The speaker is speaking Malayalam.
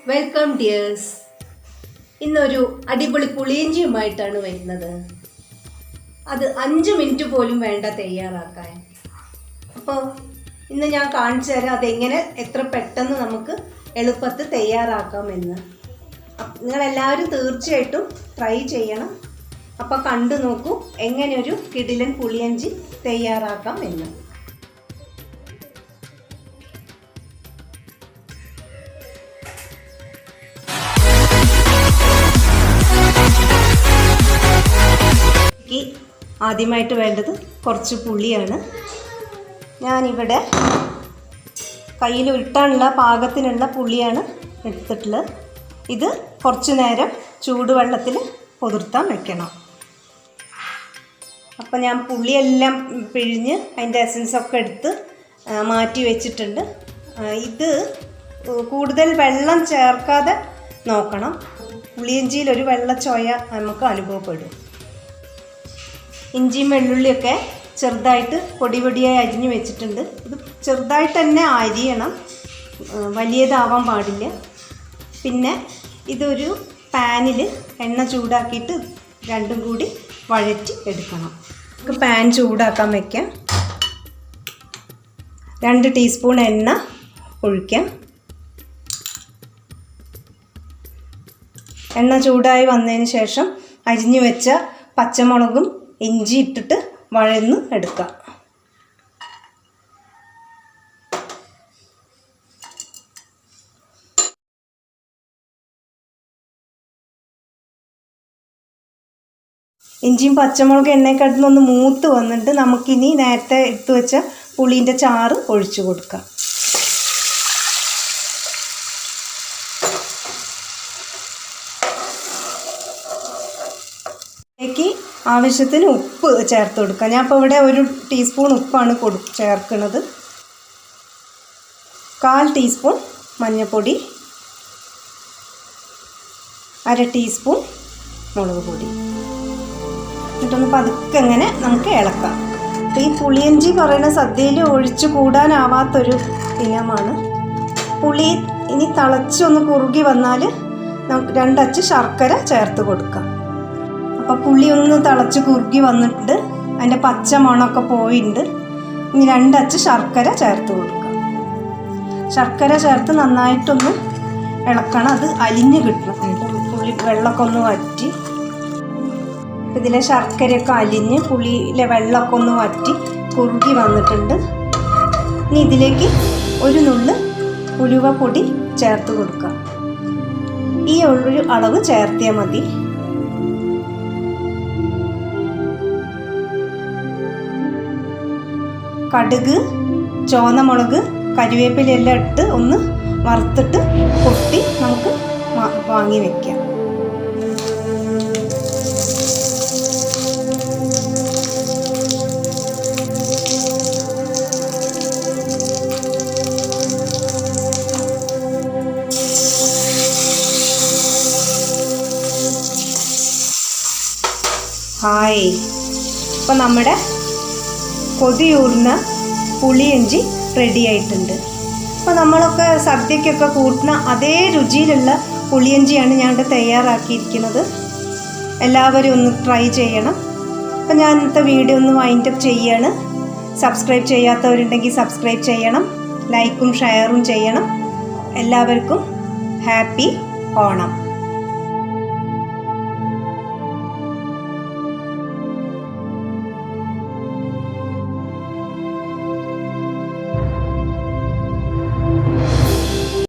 Welcome dears. ഇന്നൊരു അടിപൊളി പുളിയിഞ്ചിയുമായിട്ടാണ് വരുന്നത്. അത് 5 മിനിറ്റ് പോലും വേണ്ട തയ്യാറാക്കാൻ. അപ്പോൾ ഇന്ന് ഞാൻ കാണിച്ചു തരാം അതെങ്ങനെ എത്ര പെട്ടെന്ന് നമുക്ക് എളുപ്പത്തിൽ തയ്യാറാക്കാമെന്ന്. നിങ്ങളെല്ലാവരും തീർച്ചയായിട്ടും ട്രൈ ചെയ്യണം. അപ്പോൾ കണ്ടു നോക്കൂ എങ്ങനെ ഒരു കിടിലൻ പുളിയിഞ്ചി തയ്യാറാക്കാം എന്ന്. ആദ്യമായിട്ട് വേണ്ടത് കുറച്ച് പുളിയാണ്. ഞാനിവിടെ കയ്യിൽ ഉരുട്ടാനുള്ള പാകത്തിനുള്ള പുളിയാണ് എടുത്തിട്ടുള്ളത്. ഇത് കുറച്ച് നേരം ചൂടുവെള്ളത്തിൽ കുതിർത്താൻ വെക്കണം. അപ്പോൾ ഞാൻ പുളിയെല്ലാം പിഴിഞ്ഞ് അതിൻ്റെ എസൻസൊക്കെ എടുത്ത് മാറ്റി വെച്ചിട്ടുണ്ട്. ഇത് കൂടുതൽ വെള്ളം ചേർക്കാതെ നോക്കണം. പുളിയിഞ്ചിയിൽ ഒരു വെള്ളച്ചോയ നമുക്ക് അനുഭവപ്പെടും. ഇഞ്ചിയും വെള്ളുള്ളിയൊക്കെ ചെറുതായിട്ട് പൊടിയായി അരിഞ്ഞ് വെച്ചിട്ടുണ്ട്. ഇത് ചെറുതായിട്ട് തന്നെ അരിയണം, വലിയതാവാൻ പാടില്ല. പിന്നെ ഇതൊരു പാനിൽ എണ്ണ ചൂടാക്കിയിട്ട് രണ്ടും കൂടി വഴറ്റി എടുക്കണം. നമുക്ക് പാൻ ചൂടാക്കാൻ വയ്ക്കാം. 2 ടീസ്പൂൺ എണ്ണ ഒഴിക്കാം. എണ്ണ ചൂടായി വന്നതിന് ശേഷം അരിഞ്ഞു വെച്ച പച്ചമുളകും ഇഞ്ചി ഇട്ടിട്ട് വഴന്ന് എടുക്കാം. ഇഞ്ചിയും പച്ചമുളകും എണ്ണയ്ക്കടുത്തൊന്ന് മൂത്ത് വന്നിട്ട് നമുക്കിനി നേരത്തെ എടുത്തു വെച്ച പുളീൻ്റെ ചാറ് ഒഴിച്ചു കൊടുക്കാം. ഇതിലേക്ക് ആവശ്യത്തിന് ഉപ്പ് ചേർത്ത് കൊടുക്കാം. ഞാൻ ഇപ്പോൾ ഇവിടെ 1 ടീസ്പൂൺ ഉപ്പാണ് ചേർക്കുന്നത്. 1/4 ടീസ്പൂൺ മഞ്ഞൾപ്പൊടി, 1/2 ടീസ്പൂൺ മുളക് പൊടി എന്നിട്ടൊന്ന് പതുക്കെ അങ്ങനെ നമുക്ക് ഇളക്കാം. ഈ പുളിയിഞ്ചി പറയുന്ന സദ്യയിൽ ഒഴിച്ചു കൂടാനാവാത്തൊരു ഇനമാണ്. പുളി ഇനി തിളച്ചൊന്ന് കുറുകി വന്നാൽ നമുക്ക് 2 അച്ച് ശർക്കര ചേർത്ത് കൊടുക്കാം. അപ്പോൾ പുളി ഒന്ന് തിളച്ച് കുറുകി വന്നിട്ട് അതിൻ്റെ പച്ച മണമൊക്കെ പോയിട്ടുണ്ട്. ഇനി 2 അച്ച് ശർക്കര ചേർത്ത് കൊടുക്കാം. ശർക്കര ചേർത്ത് നന്നായിട്ടൊന്ന് ഇളക്കണം. അത് അലിഞ്ഞ് കിട്ടണം. പുളി വെള്ളമൊക്കെ ഒന്ന് വറ്റി, ഇതിലെ ശർക്കരയൊക്കെ അലിഞ്ഞ് പുളിയിലെ വെള്ളമൊക്കെ ഒന്ന് വറ്റി കുറുകി വന്നിട്ടുണ്ട്. ഇനി ഇതിലേക്ക് 1 നുള്ള് ഉലുവ പൊടി ചേർത്ത് കൊടുക്കാം. ഈ ഒരു അളവ് ചേർത്തിയാൽ മതി. കടുക്, ചുവന്നമുളക്, കരിവേപ്പിലെല്ലാം ഇട്ട് ഒന്ന് വറുത്തിട്ട് പൊട്ടി നമുക്ക് വാങ്ങി വയ്ക്കാം. ഹായ്, ഇപ്പം നമ്മുടെ കൊതിയൂർന്ന പുളിയിഞ്ചി റെഡി ആയിട്ടുണ്ട്. അപ്പോൾ നമ്മളൊക്കെ സദ്യക്കൊക്കെ കൂട്ടുന്ന അതേ രുചിയിലുള്ള പുളിയിഞ്ചിയാണ് ഞാനിവിടെ തയ്യാറാക്കിയിരിക്കുന്നത്. എല്ലാവരും ഒന്ന് ട്രൈ ചെയ്യണം. അപ്പോൾ ഞാൻ ഇന്നത്തെ വീഡിയോ ഒന്ന് വൈൻഡപ്പ് ചെയ്യാണ്. സബ്സ്ക്രൈബ് ചെയ്യാത്തവരുണ്ടെങ്കിൽ സബ്സ്ക്രൈബ് ചെയ്യണം, ലൈക്കും ഷെയറും ചെയ്യണം. എല്ലാവർക്കും ഹാപ്പി ഓണം.